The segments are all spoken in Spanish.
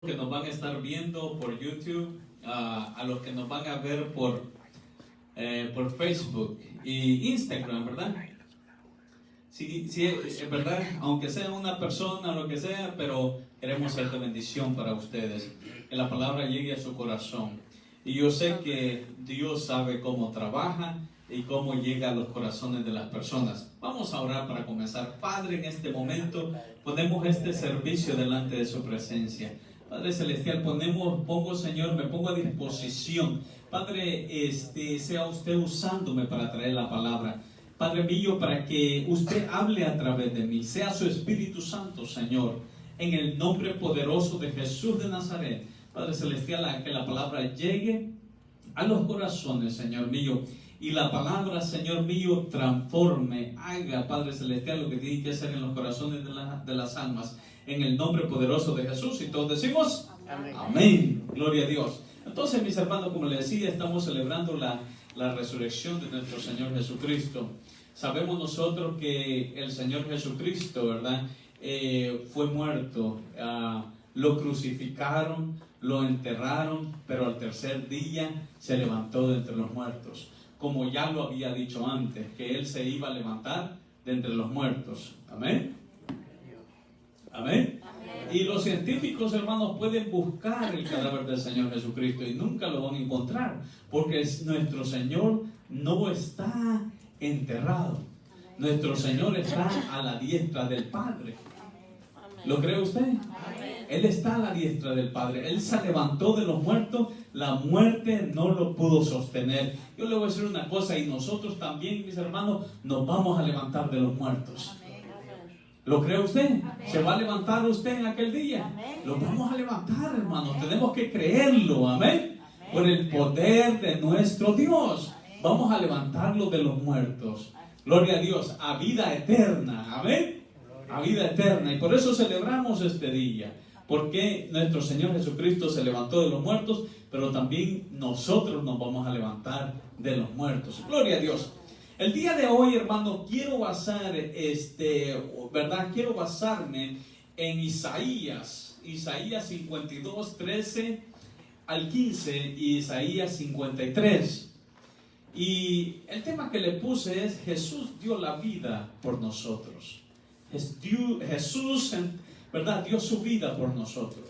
Que nos van a estar viendo por YouTube, a los que nos van a ver por Facebook y Instagram, ¿verdad? Sí, es verdad, aunque sea una persona o lo que sea, pero queremos ser de bendición para ustedes, que la palabra llegue a su corazón. Y yo sé que Dios sabe cómo trabaja y cómo llega a los corazones de las personas. Vamos a orar para comenzar. Padre, en este momento ponemos este servicio delante de su presencia. Padre Celestial, pongo, Señor, me pongo a disposición. Padre, sea usted usándome para traer la palabra. Padre mío, para que usted hable a través de mí. Sea su Espíritu Santo, Señor, en el nombre poderoso de Jesús de Nazaret. Padre Celestial, a que la palabra llegue a los corazones, Señor mío. Y la palabra, Señor mío, transforme, haga, Padre Celestial, lo que tiene que hacer en los corazones de las almas. En el nombre poderoso de Jesús. Y todos decimos amén. Amén. Gloria a Dios. Entonces, mis hermanos, como les decía, estamos celebrando la resurrección de nuestro Señor Jesucristo. Sabemos nosotros que el Señor Jesucristo, ¿verdad? Fue muerto. Lo crucificaron, lo enterraron, pero al tercer día se levantó de entre los muertos. Como ya lo había dicho antes, que Él se iba a levantar de entre los muertos. Amén. Amén. Y los científicos, hermanos, pueden buscar el cadáver del Señor Jesucristo y nunca lo van a encontrar, porque nuestro Señor no está enterrado. Nuestro Señor está a la diestra del Padre. ¿Lo cree usted? Él está a la diestra del Padre. Él se levantó de los muertos. La muerte no lo pudo sostener. Yo le voy a decir una cosa, y nosotros también, mis hermanos, nos vamos a levantar de los muertos. ¿Lo cree usted? Amén. ¿Se va a levantar usted en aquel día? Amén. Lo vamos a levantar, hermanos. Amén. Tenemos que creerlo. Amén. Amén. Por el poder de nuestro Dios. Amén. Vamos a levantarlo de los muertos. Amén. Gloria a Dios. A vida eterna. Amén. A vida eterna. Y por eso celebramos este día. Porque nuestro Señor Jesucristo se levantó de los muertos, pero también nosotros nos vamos a levantar de los muertos. Gloria a Dios. El día de hoy, hermano, quiero basarme en Isaías 52, 13 al 15 y Isaías 53. Y el tema que le puse es: Jesús dio la vida por nosotros. Jesús, ¿verdad?, dio su vida por nosotros.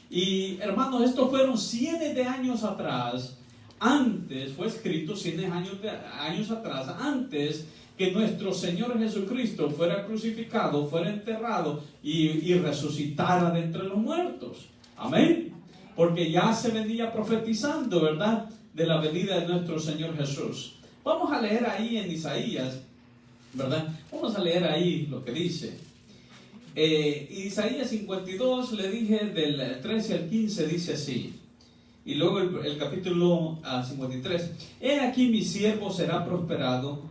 Y, hermanos, esto fueron cientos de años atrás. Antes, fue escrito cientos años atrás, antes que nuestro Señor Jesucristo fuera crucificado, fuera enterrado y resucitara de entre los muertos. Amén. Porque ya se venía profetizando, ¿verdad?, de la venida de nuestro Señor Jesús. Vamos a leer ahí en Isaías, ¿verdad? Vamos a leer ahí lo que dice. Isaías 52, le dije, del 13 al 15, dice así. Y luego el capítulo 53. He aquí mi siervo será prosperado.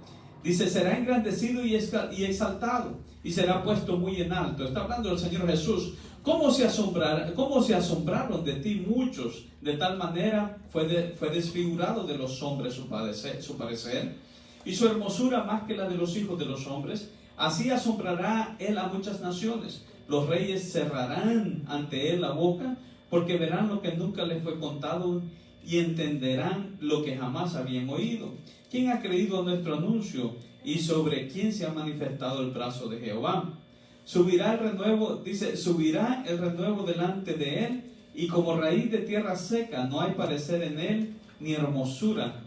Dice, será engrandecido y exaltado. Y será puesto muy en alto. Está hablando del Señor Jesús. ¿Cómo se asombraron de ti muchos? De tal manera fue desfigurado de los hombres su parecer. Y su hermosura más que la de los hijos de los hombres. Así asombrará él a muchas naciones. Los reyes cerrarán ante él la boca, porque verán lo que nunca les fue contado y entenderán lo que jamás habían oído. ¿Quién ha creído a nuestro anuncio y sobre quién se ha manifestado el brazo de Jehová? Subirá el renuevo delante de él, y como raíz de tierra seca no hay parecer en él ni hermosura.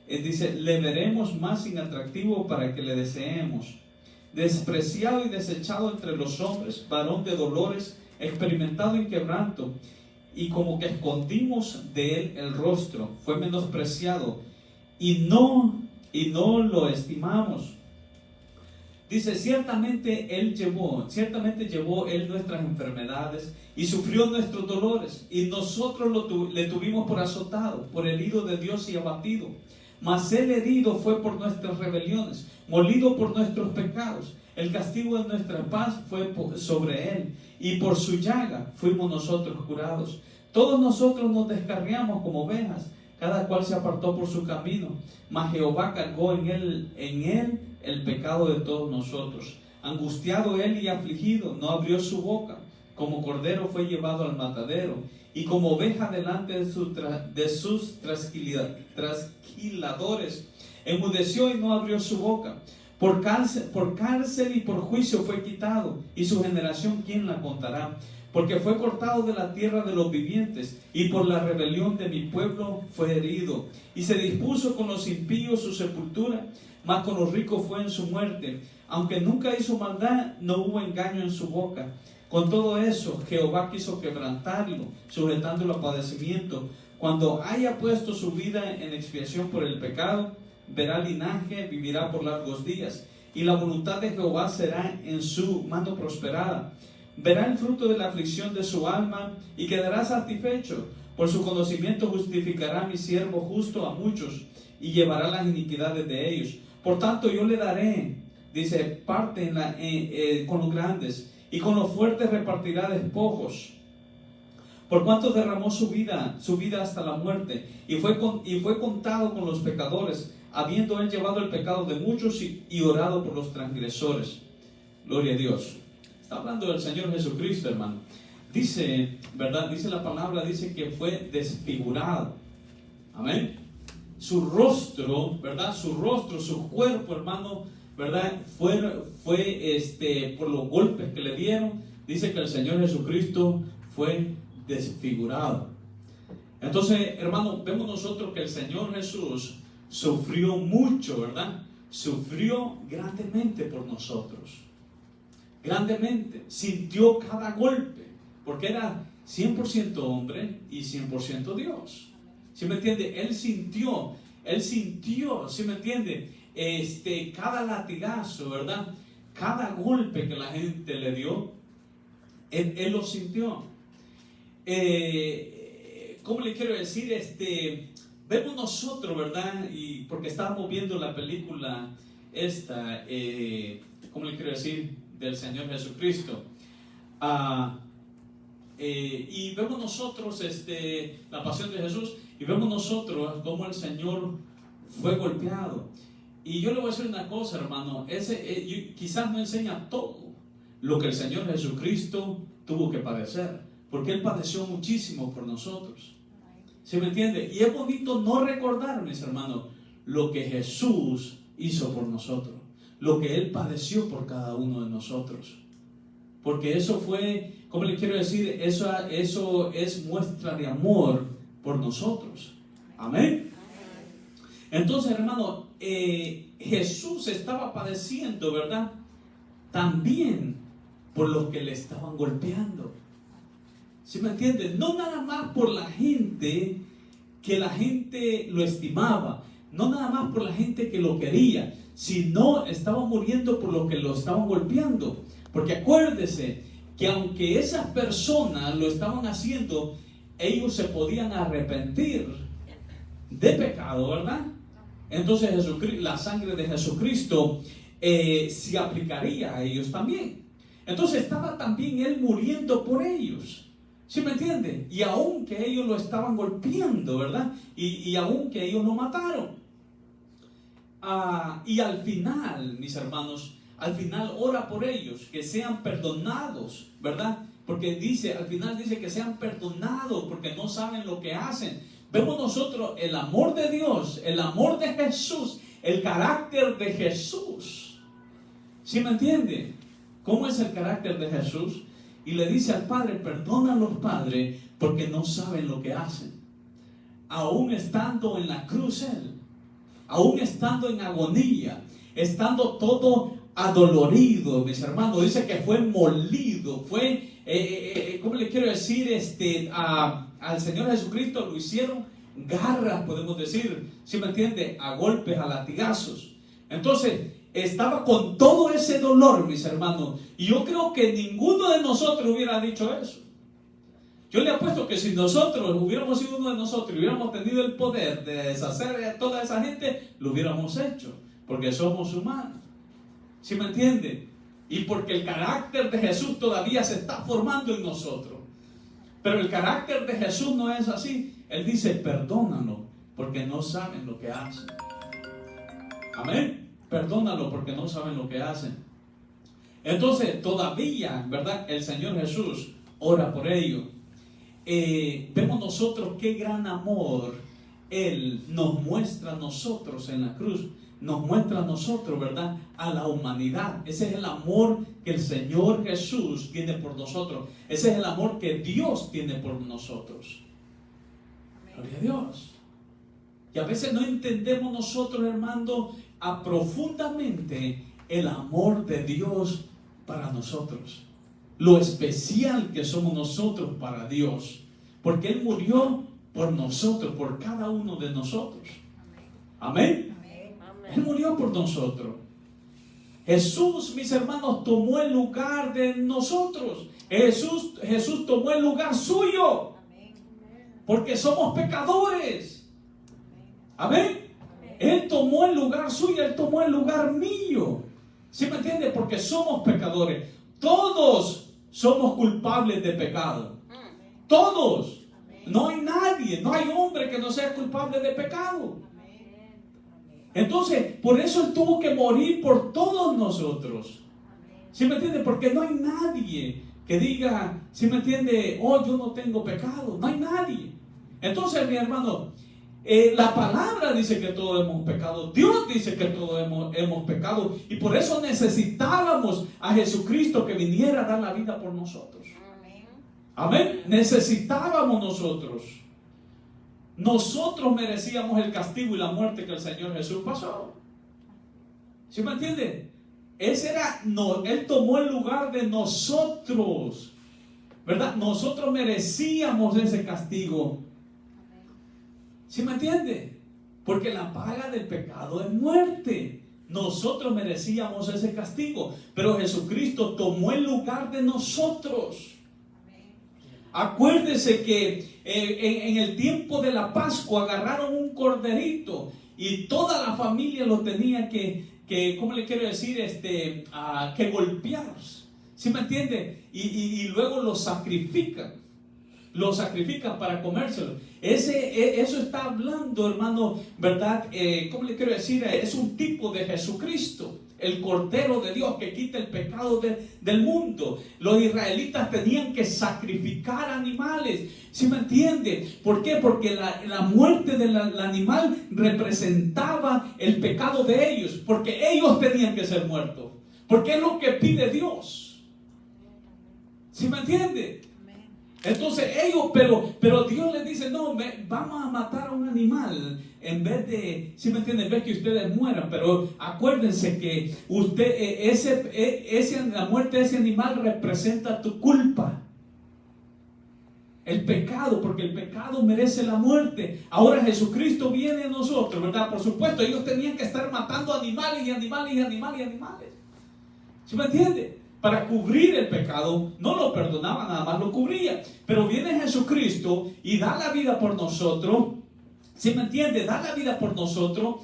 Dice, le veremos más inatractivo para que le deseemos. Despreciado y desechado entre los hombres, varón de dolores, experimentado en quebranto, y como que escondimos de él el rostro. Fue menospreciado y no lo estimamos. Dice, ciertamente llevó él nuestras enfermedades y sufrió nuestros dolores, y nosotros le tuvimos por azotado, por herido de Dios y abatido. Mas él herido fue por nuestras rebeliones, molido por nuestros pecados. El castigo de nuestra paz fue sobre él, y por su llaga fuimos nosotros curados. Todos nosotros nos descarriamos como ovejas, cada cual se apartó por su camino. Mas Jehová cargó en él el pecado de todos nosotros. Angustiado él y afligido, no abrió su boca. como cordero fue llevado al matadero, y como oveja delante de sus trasquiladores, enmudeció y no abrió su boca. Por cárcel y por juicio fue quitado, y su generación, ¿quién la contará? Porque fue cortado de la tierra de los vivientes, y por la rebelión de mi pueblo fue herido. Y se dispuso con los impíos su sepultura, mas con los ricos fue en su muerte. Aunque nunca hizo maldad, no hubo engaño en su boca. Con todo eso, Jehová quiso quebrantarlo, sujetándolo a padecimiento. Cuando haya puesto su vida en expiación por el pecado, verá linaje, vivirá por largos días. Y la voluntad de Jehová será en su mano prosperada. Verá el fruto de la aflicción de su alma y quedará satisfecho. Por su conocimiento justificará a mi siervo justo a muchos y llevará las iniquidades de ellos. Por tanto, yo le daré, dice, parte con los grandes, y con los fuertes repartirá despojos. Por cuanto derramó su vida hasta la muerte, y fue contado con los pecadores, habiendo él llevado el pecado de muchos y orado por los transgresores. Gloria a Dios. Está hablando del Señor Jesucristo, hermano. Dice, ¿verdad? Dice la palabra, dice que fue desfigurado. Amén. Su rostro, ¿verdad? Su rostro, su cuerpo, hermano, ¿verdad? Fue por los golpes que le dieron. Dice que el Señor Jesucristo fue desfigurado. Entonces, hermano, vemos nosotros que el Señor Jesús sufrió mucho, ¿verdad? Sufrió grandemente por nosotros. Grandemente. Sintió cada golpe, porque era 100% hombre y 100% Dios. ¿Sí me entiende? Él sintió, ¿sí me entiende? Cada latigazo, ¿verdad? Cada golpe que la gente le dio, él lo sintió. ¿Cómo le quiero decir? Vemos nosotros, ¿verdad? Y porque estábamos viendo la película esta, ¿cómo le quiero decir? Del Señor Jesucristo. Y vemos nosotros la pasión de Jesús, y vemos nosotros cómo el Señor fue golpeado. Y yo le voy a decir una cosa, hermano, quizás no enseña todo lo que el Señor Jesucristo tuvo que padecer, porque Él padeció muchísimo por nosotros. ¿Sí me entiende? Y es bonito no recordar, mis hermanos, lo que Jesús hizo por nosotros, lo que Él padeció por cada uno de nosotros. Porque eso fue, ¿cómo le quiero decir? Eso es muestra de amor por nosotros. Amén. Entonces, hermano, Jesús estaba padeciendo, ¿verdad? También por los que le estaban golpeando. ¿Sí me entienden? No nada más por la gente, que la gente lo estimaba, no nada más por la gente que lo quería, sino estaba muriendo por los que lo estaban golpeando. Porque acuérdese que aunque esas personas lo estaban haciendo, ellos se podían arrepentir de pecado, ¿verdad? Entonces la sangre de Jesucristo se aplicaría a ellos también. Entonces estaba también Él muriendo por ellos. ¿Sí me entiende? Y aunque ellos lo estaban golpeando, ¿verdad? Y aunque ellos lo mataron. Y al final, mis hermanos, al final ora por ellos, que sean perdonados, ¿verdad? Porque al final dice que sean perdonados porque no saben lo que hacen. Vemos nosotros el amor de Dios, el amor de Jesús, el carácter de Jesús. ¿Sí me entiende? ¿Cómo es el carácter de Jesús? Y le dice al Padre, perdónalos, Padre, porque no saben lo que hacen. Aún estando en la cruz Él, aún estando en agonía, estando todo adolorido, mis hermanos, dice que fue molido, ¿cómo le quiero decir? Al Señor Jesucristo lo hicieron garras, podemos decir, ¿sí me entiende? A golpes, a latigazos. Entonces, estaba con todo ese dolor, mis hermanos, y yo creo que ninguno de nosotros hubiera dicho eso. Yo le apuesto que si nosotros hubiéramos sido uno de nosotros y hubiéramos tenido el poder de deshacer a toda esa gente, lo hubiéramos hecho, porque somos humanos. ¿Sí me entiende? Y porque el carácter de Jesús todavía se está formando en nosotros. Pero el carácter de Jesús no es así. Él dice, perdónalo, porque no saben lo que hacen. Amén. Perdónalo, porque no saben lo que hacen. Entonces, todavía, ¿verdad? El Señor Jesús ora por ellos. Vemos nosotros qué gran amor Él nos muestra a nosotros en la cruz. Nos muestra a nosotros, ¿verdad? A la humanidad. Ese es el amor que el Señor Jesús tiene por nosotros. Ese es el amor que Dios tiene por nosotros. Gloria a Dios. Y a veces no entendemos nosotros, hermano, profundamente el amor de Dios para nosotros. Lo especial que somos nosotros para Dios. Porque Él murió por nosotros, por cada uno de nosotros. Amén. Él murió por nosotros. Jesús, mis hermanos, tomó el lugar de nosotros. Jesús tomó el lugar suyo. Porque somos pecadores. Amén. Él tomó el lugar suyo, Él tomó el lugar mío. ¿Sí me entiende? Porque somos pecadores. Todos somos culpables de pecado. Todos. No hay nadie, no hay hombre que no sea culpable de pecado. Entonces, por eso Él tuvo que morir por todos nosotros. ¿Sí me entiende? Porque no hay nadie que diga, ¿sí me entiende? Oh, yo no tengo pecado. No hay nadie. Entonces, mi hermano, la palabra dice que todos hemos pecado. Dios dice que todos hemos pecado. Y por eso necesitábamos a Jesucristo que viniera a dar la vida por nosotros. Amén. Necesitábamos nosotros. Nosotros merecíamos el castigo y la muerte que el Señor Jesús pasó. ¿Sí me entiende? Él tomó el lugar de nosotros, ¿verdad? Nosotros merecíamos ese castigo. ¿Sí me entiende? Porque la paga del pecado es muerte. Nosotros merecíamos ese castigo, pero Jesucristo tomó el lugar de nosotros. Acuérdese que en el tiempo de la Pascua agarraron un corderito y toda la familia lo tenía que ¿cómo le quiero decir? Que golpear. ¿Sí me entiende? Y luego lo sacrifican. Lo sacrifican para comérselo. Eso está hablando, hermano, ¿verdad? ¿Cómo le quiero decir? Es un tipo de Jesucristo. El Cordero de Dios que quita el pecado del mundo. Los israelitas tenían que sacrificar animales. ¿Sí me entiende? ¿Por qué? Porque la muerte del animal representaba el pecado de ellos. Porque ellos tenían que ser muertos. Porque es lo que pide Dios. ¿Sí me entiende? Entonces ellos, pero Dios les dice, no, vamos a matar a un animal en vez de, ¿sí me entienden? En vez que ustedes mueran. Pero acuérdense que la muerte de ese animal representa tu culpa. El pecado, porque el pecado merece la muerte. Ahora Jesucristo viene a nosotros, ¿verdad? Por supuesto, ellos tenían que estar matando animales y animales y animales y animales. ¿Sí me entiende? Para cubrir el pecado, no lo perdonaba, nada más lo cubría. Pero viene Jesucristo y da la vida por nosotros. ¿Sí me entiende? Da la vida por nosotros.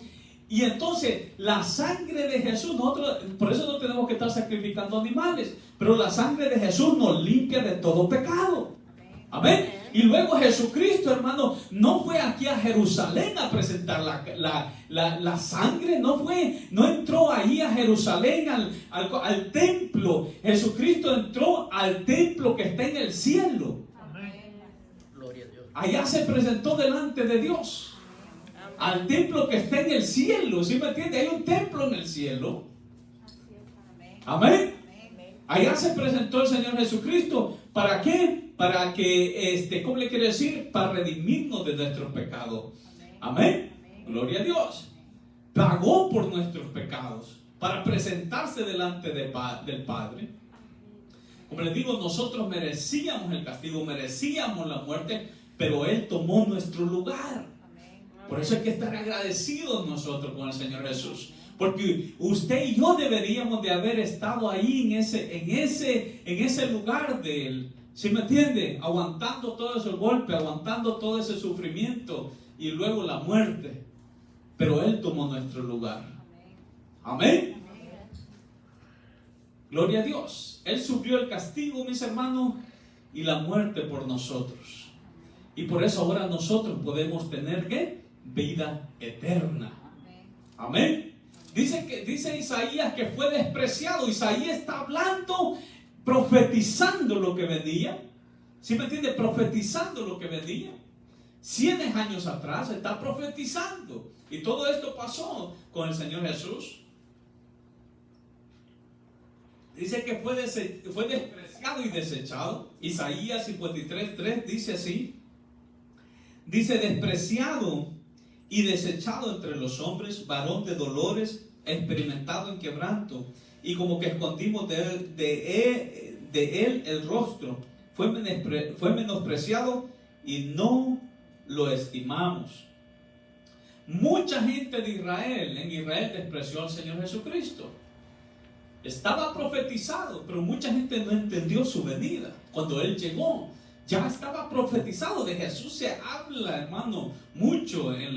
Y entonces la sangre de Jesús, nosotros, por eso no tenemos que estar sacrificando animales. Pero la sangre de Jesús nos limpia de todo pecado. Amén. Y luego Jesucristo, hermano, no fue aquí a Jerusalén a presentar la sangre, no entró ahí a Jerusalén al templo. Jesucristo entró al templo que está en el cielo. Amén. Gloria a Dios. Allá se presentó delante de Dios. Amén. Al templo que está en el cielo. ¿Sí me entiende? Hay un templo en el cielo. Amén. Allá se presentó el Señor Jesucristo. ¿Para qué? Para que, ¿cómo le quiero decir? Para redimirnos de nuestros pecados. Amén. Gloria a Dios. Pagó por nuestros pecados para presentarse delante del Padre. Como les digo, nosotros merecíamos el castigo, merecíamos la muerte, pero Él tomó nuestro lugar. Por eso hay que estar agradecidos nosotros con el Señor Jesús. Porque usted y yo deberíamos de haber estado ahí en ese lugar de Él. ¿Sí me entiende? Aguantando todo ese golpe, aguantando todo ese sufrimiento y luego la muerte. Pero Él tomó nuestro lugar. Amén. Gloria a Dios. Él sufrió el castigo, mis hermanos, y la muerte por nosotros. Y por eso ahora nosotros podemos tener ¿qué? Vida eterna. Amén. Dice Isaías que fue despreciado. Isaías está hablando, profetizando lo que venía. ¿Sí me entiende? Profetizando lo que venía. 100 años atrás está profetizando. Y todo esto pasó con el Señor Jesús. Dice que fue despreciado y desechado. Isaías 53:3 dice así. Dice: despreciado y desechado entre los hombres, varón de dolores, experimentado en quebranto, y como que escondimos de él el rostro. Fue menospreciado y no lo estimamos. Mucha gente de Israel, en Israel, despreció al Señor Jesucristo. Estaba profetizado, pero mucha gente no entendió su venida. Cuando Él llegó, ya estaba profetizado. De Jesús se habla, hermano, mucho en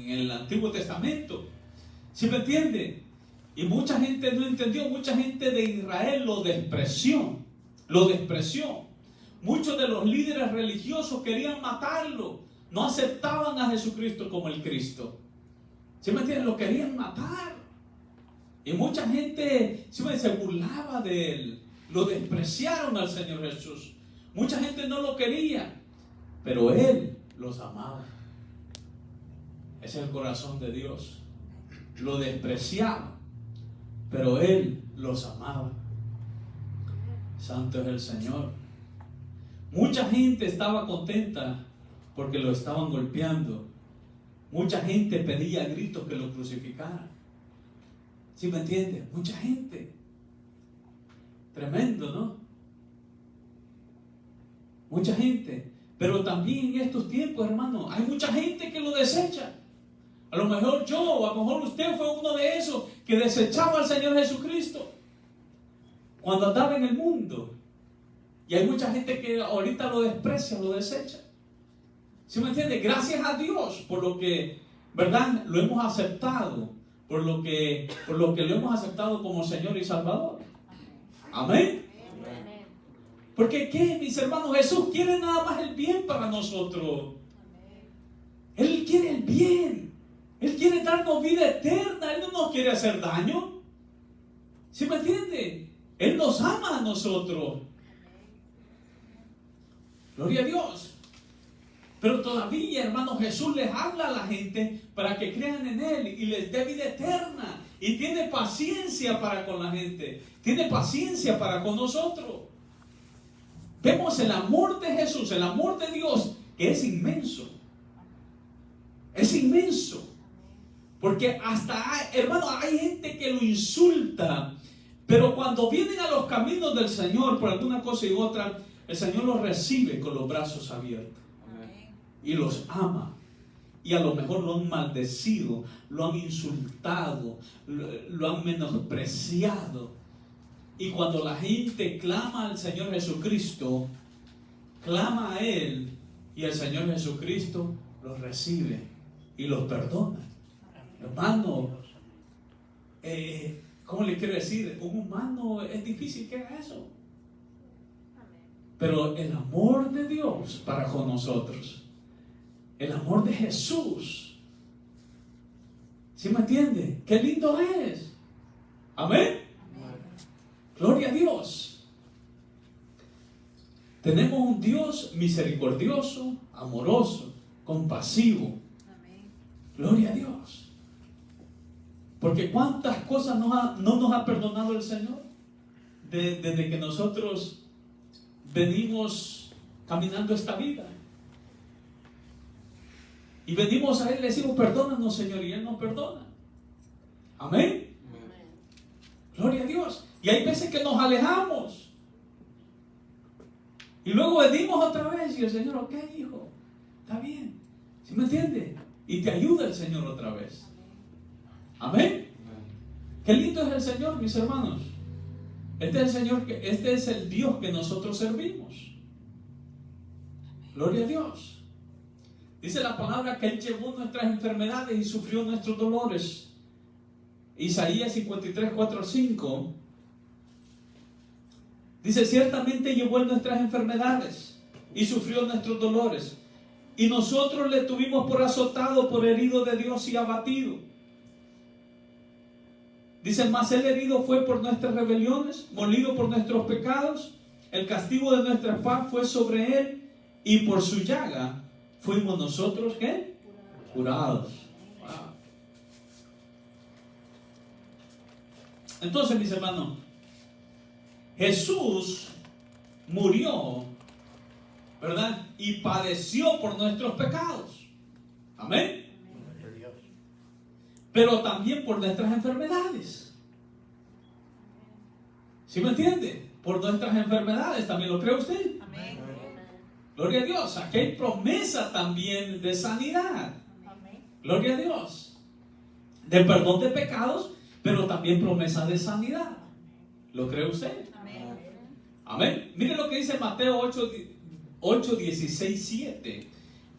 el Antiguo Testamento. ¿Sí me entiende? Y mucha gente no entendió. Mucha gente de Israel lo despreció. Lo despreció. Muchos de los líderes religiosos querían matarlo. No aceptaban a Jesucristo como el Cristo. ¿Sí me entienden? Lo querían matar. Y mucha gente se burlaba de él. Lo despreciaron al Señor Jesús. Mucha gente no lo quería. Pero Él los amaba. Ese es el corazón de Dios. Lo despreciaba, pero Él los amaba. Santo es el Señor. Mucha gente estaba contenta porque lo estaban golpeando. Mucha gente pedía a gritos que lo crucificaran. ¿Sí me entiende? Mucha gente. Tremendo, ¿no? Mucha gente. Pero también en estos tiempos, hermano, hay mucha gente que lo desecha. A lo mejor yo, o a lo mejor usted fue uno de esos que desechaba al Señor Jesucristo cuando andaba en el mundo. Y hay mucha gente que ahorita lo desprecia, lo desecha. ¿Sí me entiende? Gracias a Dios por lo que, ¿verdad? Lo hemos aceptado. Por lo que lo hemos aceptado como Señor y Salvador. Amén. Porque ¿qué, mis hermanos? Jesús quiere nada más el bien para nosotros. Él quiere el bien. Él quiere darnos vida eterna. Él no nos quiere hacer daño. ¿Sí me entiende? Él nos ama a nosotros. Gloria a Dios. Pero todavía, hermanos, Jesús les habla a la gente para que crean en Él y les dé vida eterna. Y tiene paciencia para con la gente. Tiene paciencia para con nosotros. Vemos el amor de Jesús, el amor de Dios, que es inmenso. Es inmenso. Porque hasta, hermano, hay gente que lo insulta. Pero cuando vienen a los caminos del Señor por alguna cosa y otra, el Señor los recibe con los brazos abiertos. Y los ama. Y a lo mejor lo han maldecido, lo han insultado, lo han menospreciado. Y cuando la gente clama al Señor Jesucristo, clama a Él, y el Señor Jesucristo los recibe y los perdona. Hermano, ¿cómo le quiero decir? Un humano es difícil que haga eso. Pero el amor de Dios para con nosotros, el amor de Jesús, ¿sí me entiende? ¡Qué lindo es! Amén. Gloria a Dios. Tenemos un Dios misericordioso, amoroso, compasivo. Gloria a Dios. Porque cuántas cosas no nos ha perdonado el Señor desde que nosotros venimos caminando esta vida. Y venimos a Él y le decimos: perdónanos, Señor, y Él nos perdona. Amén. Gloria a Dios. Y hay veces que nos alejamos. Y luego venimos otra vez y el Señor: ok, hijo, está bien. ¿Sí me entiende? Y te ayuda el Señor otra vez. Amén. Qué lindo es el Señor, mis hermanos. Este es el Dios que nosotros servimos. Gloria a Dios. Dice la palabra que Él llevó nuestras enfermedades y sufrió nuestros dolores. Isaías 53, 4 al 5. Dice: ciertamente llevó Él nuestras enfermedades y sufrió nuestros dolores. Y nosotros le tuvimos por azotado, por herido de Dios y abatido. Dice: mas Él herido fue por nuestras rebeliones, molido por nuestros pecados. el castigo de nuestra paz fue sobre él, y por su llaga fuimos nosotros, ¿qué? Curados. Wow. Entonces, mis hermanos, Jesús murió, ¿verdad? Y padeció por nuestros pecados. Amén. Pero también por nuestras enfermedades. ¿Sí me entiende? Por nuestras enfermedades, ¿también lo cree usted? Amén. Gloria a Dios. Aquí hay promesa también de sanidad. Amén. Gloria a Dios. De perdón de pecados, pero también promesa de sanidad. ¿Lo cree usted? Amén. Amén. Mire lo que dice Mateo 8, 16, 7,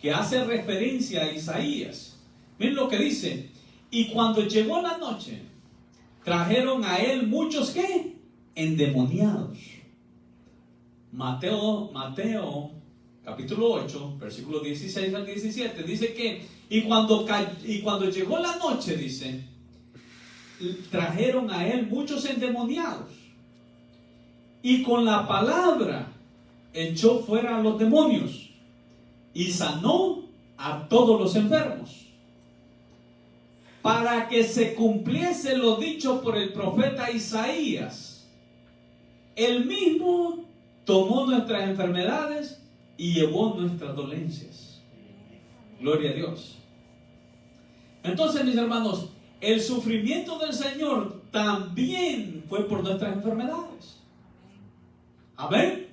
que hace referencia a Isaías. Miren lo que dice. Y cuando llegó la noche, trajeron a él muchos, ¿qué? Endemoniados. Mateo capítulo 8, versículos 16 al 17, dice que y cuando llegó la noche, dice, trajeron a él muchos endemoniados, y con la palabra echó fuera a los demonios y sanó a todos los enfermos, para que se cumpliese lo dicho por el profeta Isaías. Él mismo tomó nuestras enfermedades y llevó nuestras dolencias. Gloria a Dios. Entonces, mis hermanos, el sufrimiento del Señor también fue por nuestras enfermedades. Amén.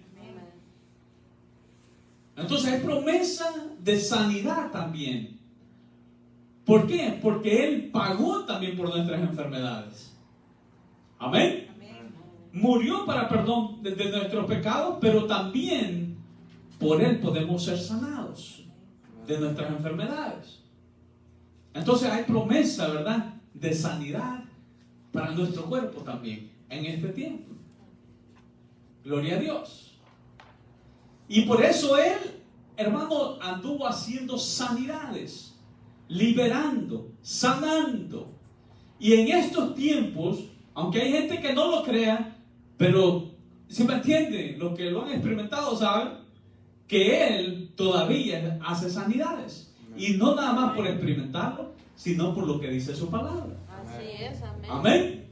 Entonces hay promesa de sanidad también. ¿Por qué? Porque Él pagó también por nuestras enfermedades. Amén. Murió para perdón de nuestros pecados, pero también por Él podemos ser sanados de nuestras enfermedades. Entonces hay promesa, ¿verdad?, de sanidad para nuestro cuerpo también en este tiempo. Gloria a Dios. Y por eso Él, hermano, anduvo haciendo sanidades, liberando, sanando. Y en estos tiempos, aunque hay gente que no lo crea, pero si me entienden, los que lo han experimentado saben que Él todavía hace sanidades. Y no nada más por experimentarlo, sino por lo que dice su palabra. Así es, amén. Amén.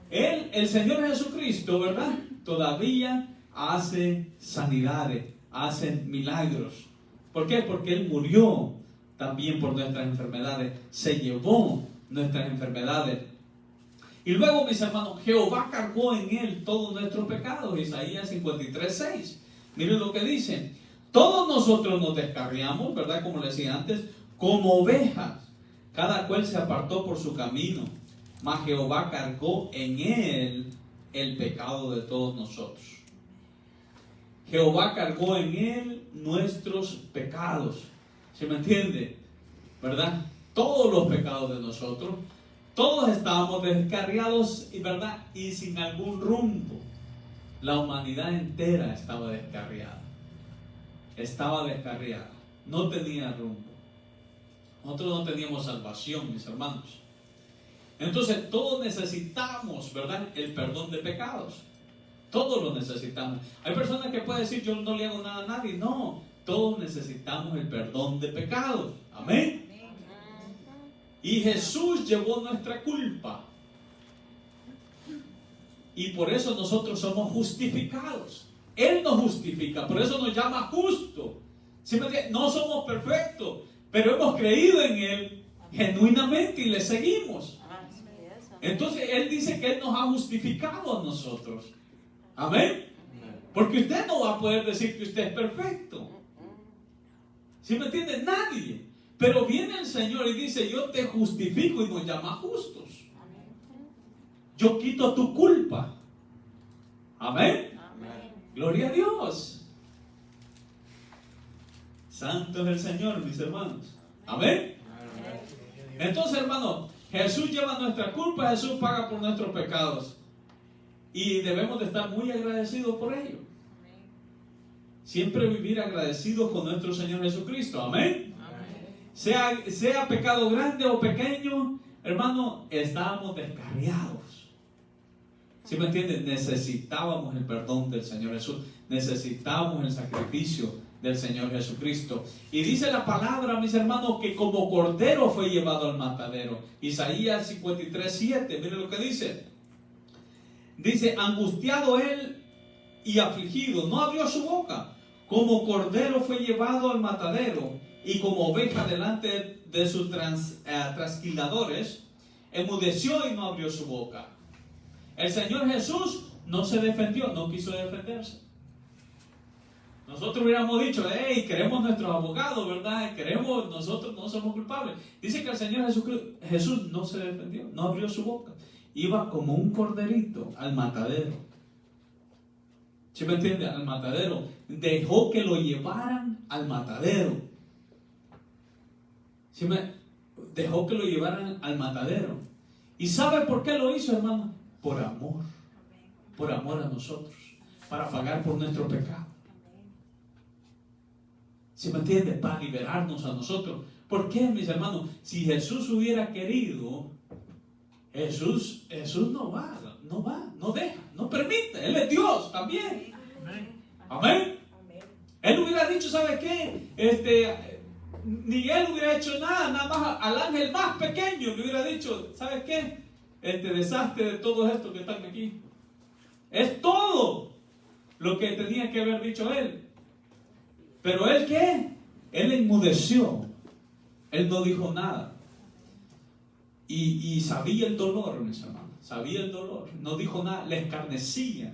Él, el Señor Jesucristo, ¿verdad?, todavía hace sanidades, hace milagros. ¿Por qué? Porque Él murió también por nuestras enfermedades, se llevó nuestras enfermedades. Y luego, mis hermanos, Jehová cargó en Él todos nuestros pecados. Isaías 53:6. Miren lo que dice. Todos nosotros nos descarriamos, ¿verdad?, como le decía antes, como ovejas. Cada cual se apartó por su camino, mas Jehová cargó en Él el pecado de todos nosotros. Jehová cargó en Él nuestros pecados. ¿Se me entiende? ¿Verdad? Todos los pecados de nosotros. Todos estábamos descarriados, ¿verdad?, y sin algún rumbo. La humanidad entera estaba descarriada. Estaba descarriada. No tenía rumbo. Nosotros no teníamos salvación, mis hermanos. Entonces, todos necesitamos, ¿verdad?, el perdón de pecados. Todos lo necesitamos. Hay personas que pueden decir, yo no le hago nada a nadie. No, todos necesitamos el perdón de pecados. Amén. Y Jesús llevó nuestra culpa. Y por eso nosotros somos justificados. Él nos justifica, por eso nos llama justo. ¿Sí me entiendes? No somos perfectos, pero hemos creído en Él genuinamente y le seguimos. Entonces Él dice que Él nos ha justificado a nosotros. Amén. Porque usted no va a poder decir que usted es perfecto. ¿Sí me entiende? Nadie. Pero viene el Señor y dice, yo te justifico, y nos llama justos. Yo quito tu culpa. Amén. Gloria a Dios. Santo es el Señor, mis hermanos. Amén. Entonces, hermano, Jesús lleva nuestra culpa, Jesús paga por nuestros pecados. Y debemos de estar muy agradecidos por ello. Siempre vivir agradecidos con nuestro Señor Jesucristo. Amén. Sea pecado grande o pequeño, hermano, estábamos descarriados. ¿Sí me entienden? Necesitábamos el perdón del Señor Jesús. necesitamos el sacrificio del Señor Jesucristo. Y dice la palabra, mis hermanos, que como cordero fue llevado al matadero. Isaías 53:7, miren lo que dice. Dice, angustiado él y afligido, no abrió su boca. Como cordero fue llevado al matadero, y como oveja delante de sus trasquiladores, enmudeció y no abrió su boca. El Señor Jesús no se defendió, no quiso defenderse. Nosotros hubiéramos dicho, hey, queremos nuestros abogados, ¿verdad? Queremos, nosotros no somos culpables. Dice que el Señor Jesús no se defendió, no abrió su boca. Iba como un corderito al matadero. ¿Sí me entiende? Al matadero. Dejó que lo llevaran al matadero. ¿Sí dejó que lo llevaran al matadero? ¿Y sabe por qué lo hizo, hermano? Por amor. Por amor a nosotros. Para pagar por nuestro pecado. ¿Sí me entiende? Para liberarnos a nosotros. ¿Por qué, mis hermanos? Si Jesús hubiera querido, Jesús no deja, no permite. Él es Dios también. Amén. Él hubiera dicho, ¿sabe qué? Ni él hubiera hecho nada más al ángel más pequeño le hubiera dicho, ¿sabe qué? Deshazte de todo esto que están aquí. Es todo lo que tenía que haber dicho él. Pero él, ¿qué? Él enmudeció. Él no dijo nada. Y sabía el dolor, mis hermanos. Sabía el dolor. No dijo nada. Le escarnecían.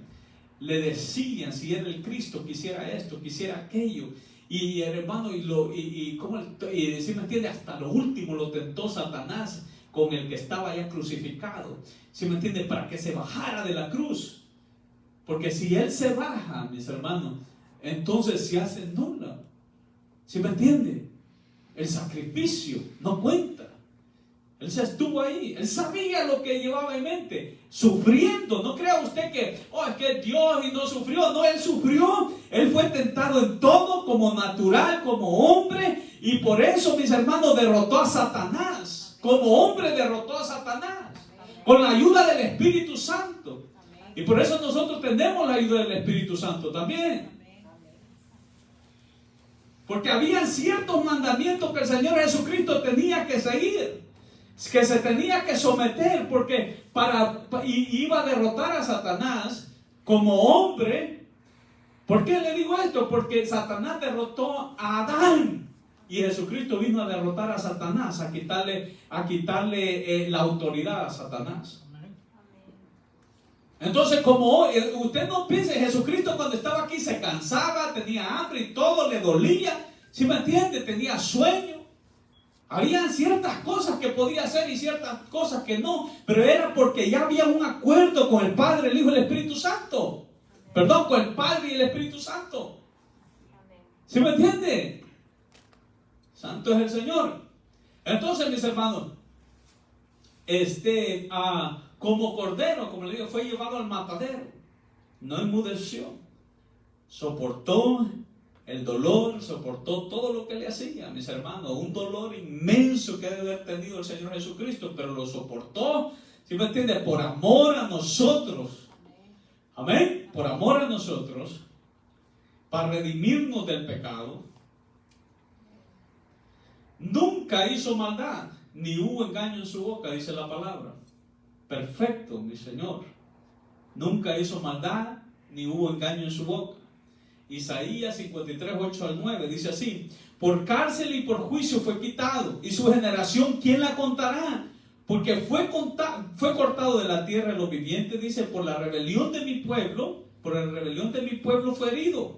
Le decían si era el Cristo, quisiera esto, quisiera aquello. Y hermano, ¿sí me entiende? Hasta lo último lo tentó Satanás con el que estaba ya crucificado. ¿Sí me entiende? Para que se bajara de la cruz. Porque si él se baja, mis hermanos, entonces se hace nula. ¿Sí me entiende? El sacrificio no cuenta. Él se estuvo ahí. Él sabía lo que llevaba en mente. Sufriendo. No crea usted que, es que es Dios y no sufrió. No, él sufrió. Él fue tentado en todo, como natural, como hombre. Y por eso, mis hermanos, derrotó a Satanás. Como hombre derrotó a Satanás. Con la ayuda del Espíritu Santo. Y por eso nosotros tenemos la ayuda del Espíritu Santo también. Porque había ciertos mandamientos que el Señor Jesucristo tenía que seguir, que se tenía que someter, porque iba a derrotar a Satanás como hombre. ¿Por qué le digo esto? Porque Satanás derrotó a Adán y Jesucristo vino a derrotar a Satanás, a quitarle la autoridad a Satanás. Entonces, como usted no piense, Jesucristo cuando estaba aquí se cansaba, tenía hambre y todo le dolía, ¿sí me entiende? Tenía sueño. Habían ciertas cosas que podía hacer y ciertas cosas que no, pero era porque ya había un acuerdo con el Padre, el Hijo y el Espíritu Santo. Perdón, con el Padre y el Espíritu Santo. ¿Sí me entiende? Santo es el Señor. Entonces, mis hermanos, como cordero, como le digo, fue llevado al matadero. No enmudeció. Soportó el dolor, soportó todo lo que le hacía, mis hermanos. Un dolor inmenso que debe haber tenido el Señor Jesucristo, pero lo soportó, ¿sí me entiende? Por amor a nosotros. Amén. Por amor a nosotros, para redimirnos del pecado. Nunca hizo maldad, ni hubo engaño en su boca, dice la palabra. Perfecto, mi Señor. Nunca hizo maldad, ni hubo engaño en su boca. Isaías 53, 8 al 9 dice así: por cárcel y por juicio fue quitado, y su generación, ¿quién la contará? Porque fue cortado de la tierra de los vivientes, dice, por la rebelión de mi pueblo, fue herido,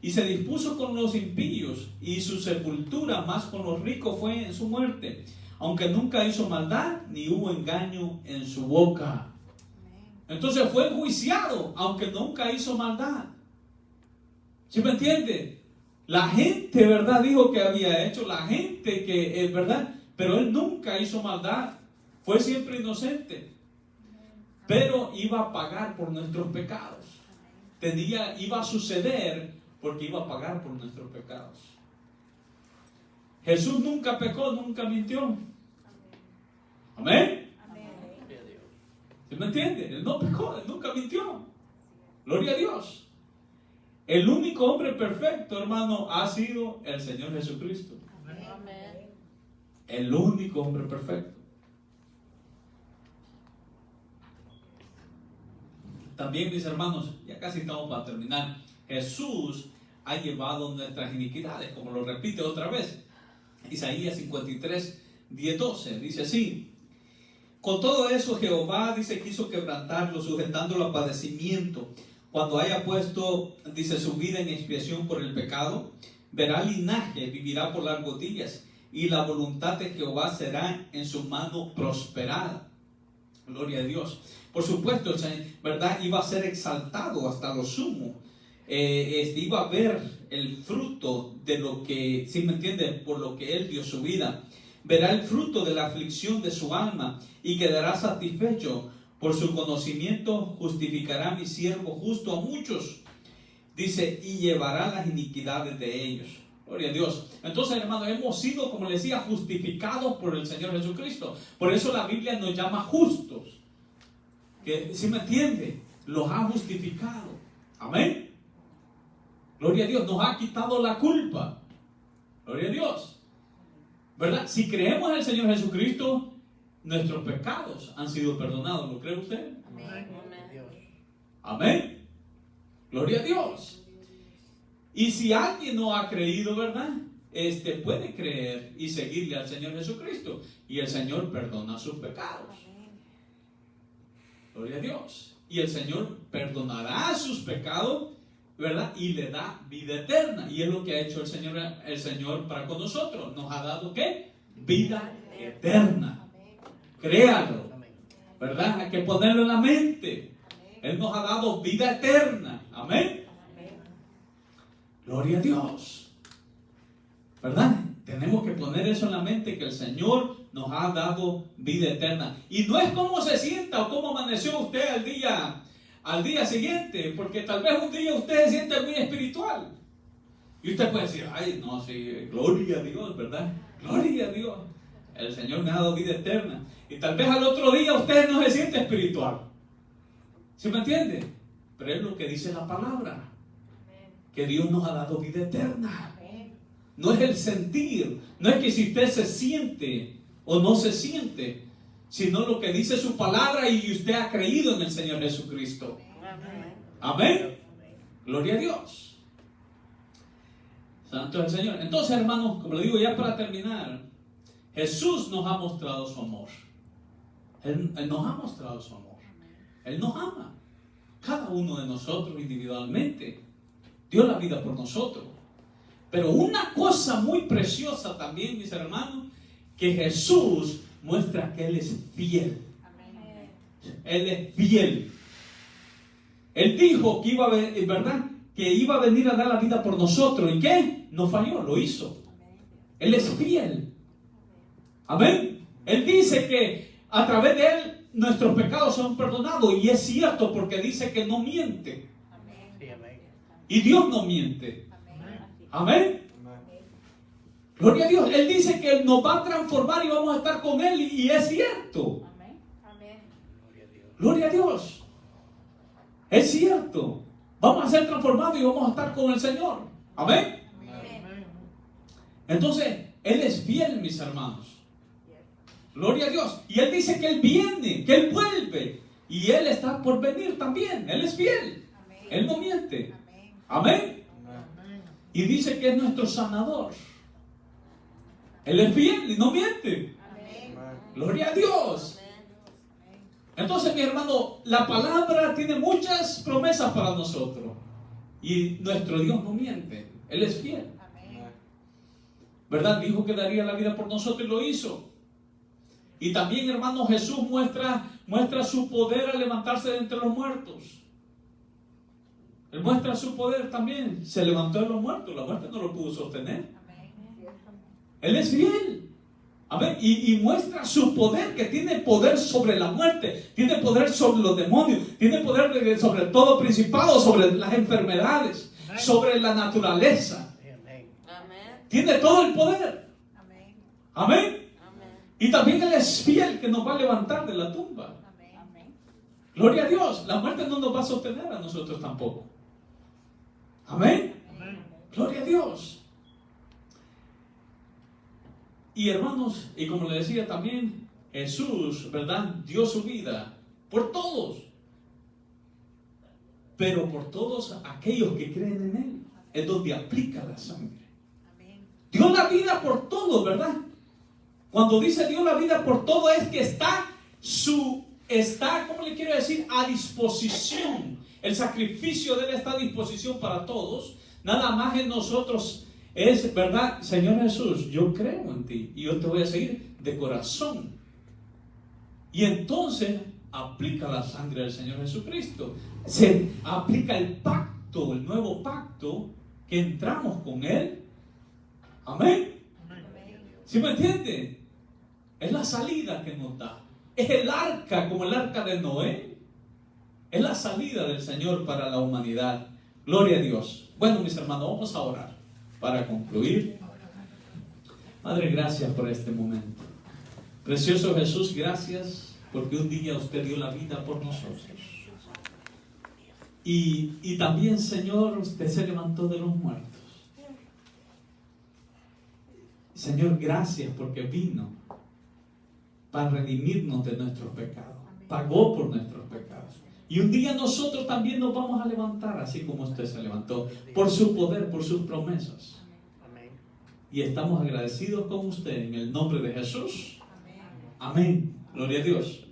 y se dispuso con los impíos, y su sepultura más con los ricos fue en su muerte, aunque nunca hizo maldad, ni hubo engaño en su boca. Entonces fue enjuiciado, aunque nunca hizo maldad. ¿Sí me entiende? La gente, ¿verdad? Dijo que había hecho, la gente que, ¿verdad? Pero él nunca hizo maldad, fue siempre inocente. Pero iba a pagar por nuestros pecados. Iba a suceder porque iba a pagar por nuestros pecados. Jesús nunca pecó, nunca mintió. Amén. ¿Sí me entiende? Él no pecó, él nunca mintió. Gloria a Dios. El único hombre perfecto, hermano, ha sido el Señor Jesucristo. Amén. El único hombre perfecto. También, mis hermanos, ya casi estamos para terminar. Jesús ha llevado nuestras iniquidades, como lo repite otra vez. Isaías 53, 10, 12, dice así: con todo eso Jehová, dice, quiso quebrantarlo, sujetándolo a padecimiento. Cuando haya puesto, dice, su vida en expiación por el pecado, verá linaje, vivirá por largos días, y la voluntad de Jehová será en su mano prosperada. Gloria a Dios. Por supuesto, ¿verdad? Iba a ser exaltado hasta lo sumo. Iba a ver el fruto de lo que, ¿sí me entiende? Por lo que él dio su vida. Verá el fruto de la aflicción de su alma y quedará satisfecho. Por su conocimiento justificará mi siervo justo a muchos. Dice, y llevará las iniquidades de ellos. Gloria a Dios. Entonces, hermanos, hemos sido, como les decía, justificados por el Señor Jesucristo. Por eso la Biblia nos llama justos. Que, ¿sí me entiende? Los ha justificado. Amén. Gloria a Dios. Nos ha quitado la culpa. Gloria a Dios. ¿Verdad? Si creemos en el Señor Jesucristo, nuestros pecados han sido perdonados. ¿Lo cree usted? Amén. Amén. Gloria a Dios. Y si alguien no ha creído, ¿verdad? Puede creer y seguirle al Señor Jesucristo. Y el Señor perdona sus pecados. Gloria a Dios. Y el Señor perdonará sus pecados, ¿verdad? Y le da vida eterna. Y es lo que ha hecho el Señor para con nosotros. Nos ha dado, ¿qué? Vida eterna. Créalo, ¿verdad? Hay que ponerlo en la mente. Él nos ha dado vida eterna. Amén. Gloria a Dios. ¿Verdad? Tenemos que poner eso en la mente, que el Señor nos ha dado vida eterna. Y no es cómo se sienta o cómo amaneció usted al día siguiente, porque tal vez un día usted se siente muy espiritual. Y usted puede decir, ay, no, sí, gloria a Dios, ¿verdad? Gloria a Dios. El Señor me ha dado vida eterna. Y tal vez al otro día usted no se siente espiritual. ¿Sí me entiende? Pero es lo que dice la palabra. Que Dios nos ha dado vida eterna. No es el sentir. No es que si usted se siente o no se siente, sino lo que dice su palabra y usted ha creído en el Señor Jesucristo. Amén. Gloria a Dios. Santo es el Señor. Entonces, hermanos, como le digo ya para terminar, Jesús nos ha mostrado su amor. Él nos ha mostrado su amor. Él nos ama. Cada uno de nosotros individualmente dio la vida por nosotros. Pero una cosa muy preciosa también, mis hermanos, que Jesús muestra que Él es fiel. Él es fiel. Él dijo que iba a venir, ¿verdad? Que iba a venir a dar la vida por nosotros. ¿Y qué? No falló, lo hizo. Él es fiel. Amén. Él dice que a través de Él nuestros pecados son perdonados. Y es cierto, porque dice que no miente. Y Dios no miente. Amén. Gloria a Dios. Él dice que Él nos va a transformar y vamos a estar con Él. Y es cierto. Gloria a Dios. Es cierto. Vamos a ser transformados y vamos a estar con el Señor. Amén. Entonces, Él es fiel, mis hermanos. Gloria a Dios. Y Él dice que Él viene, que Él vuelve. Y Él está por venir también. Él es fiel. Él no miente. Amén. Y dice que es nuestro sanador. Él es fiel y no miente. Gloria a Dios. Entonces, mi hermano, la palabra tiene muchas promesas para nosotros. Y nuestro Dios no miente. Él es fiel. ¿Verdad? Dijo que daría la vida por nosotros y lo hizo. Y también, hermano, Jesús muestra su poder al levantarse de entre los muertos. Él muestra su poder también. Se levantó de los muertos. La muerte no lo pudo sostener. Él es fiel. Amén. Y muestra su poder, que tiene poder sobre la muerte, tiene poder sobre los demonios, tiene poder sobre todo principado, sobre las enfermedades, sobre la naturaleza. Tiene todo el poder. Amén. Y también Él es fiel, que nos va a levantar de la tumba. Gloria a Dios. La muerte no nos va a sostener a nosotros tampoco. Amén. Gloria a Dios. Y hermanos, y como le decía también, Jesús, ¿verdad?, dio su vida por todos, pero por todos aquellos que creen en Él, es donde aplica la sangre. Dio la vida por todos, ¿verdad? Cuando dice dio la vida por todo, es que está, ¿cómo le quiero decir?, a disposición. El sacrificio de Él está a disposición para todos. Nada más en nosotros es, ¿verdad? Señor Jesús, yo creo en ti y yo te voy a seguir de corazón. Y entonces aplica la sangre del Señor Jesucristo. Se aplica el pacto, el nuevo pacto que entramos con Él. Amén. ¿Sí me entiende? Es la salida que nos da. Es el arca, como el arca de Noé. Es la salida del Señor para la humanidad. Gloria a Dios. Bueno, mis hermanos, vamos a orar para concluir. Padre, gracias por este momento. Precioso Jesús, gracias porque un día usted dio la vida por nosotros. Y también, Señor, usted se levantó de los muertos. Señor, gracias porque vino para redimirnos de nuestros pecados. Pagó por nuestros pecados. Y un día nosotros también nos vamos a levantar, así como usted se levantó, por su poder, por sus promesas. Y estamos agradecidos con usted en el nombre de Jesús. Amén. Gloria a Dios.